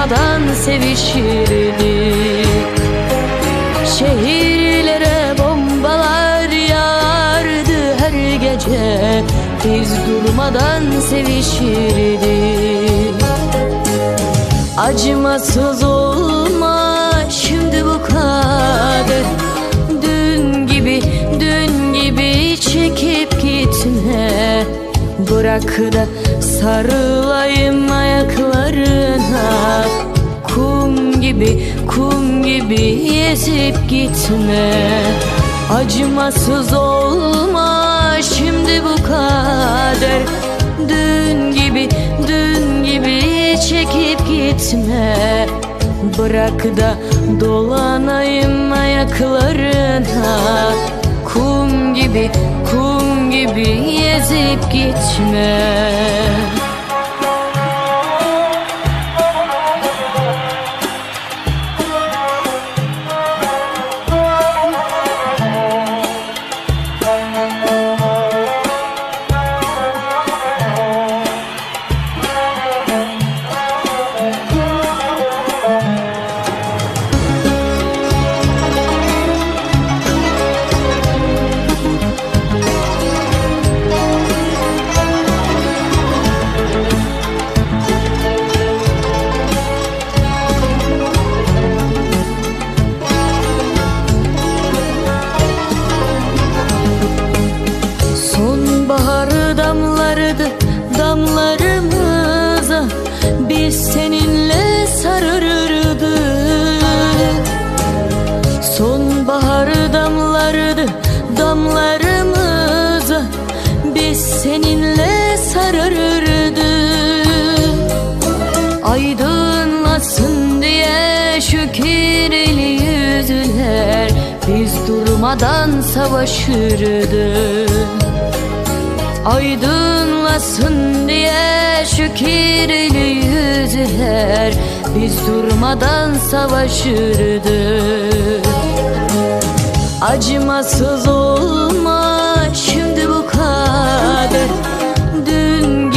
durmadan sevişirdik. Şehirlere bombalar yağardı her gece, biz durmadan sevişirdik. Acımasız olma şimdi bu kader, dün gibi çekip gitme. Bırak da sarılayım ayaklarına, kum gibi ezip gitme. Acımasız olma şimdi bu kader, dün gibi çekip gitme. Bırak da dolanayım ayaklarına, kum gibi ezip gitme. Damlarımıza biz seninle sarılırdık. Sonbahar damlardı damlarımıza, biz seninle sarılırdık. Aydınlasın diye şu kirli yüzler, biz durmadan savaşırdık. Aydınlasın diye şu kirli yüzler, biz durmadan savaşırdık. Acımasız olma şimdi bu kader, dün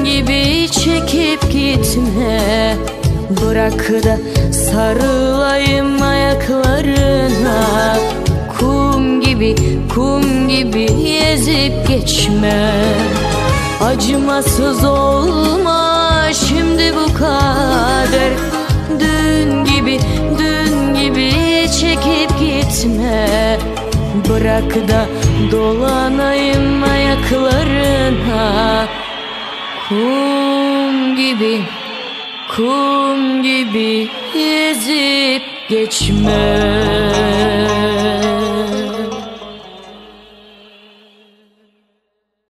gibi çekip gitme. Bırak da sarılayım ayaklarına, kum gibi ezip geçme. Acımasız olma şimdi bu kader, dün gibi çekip gitme. Bırak da dolanayım ayaklarına, kum gibi ezip geçme.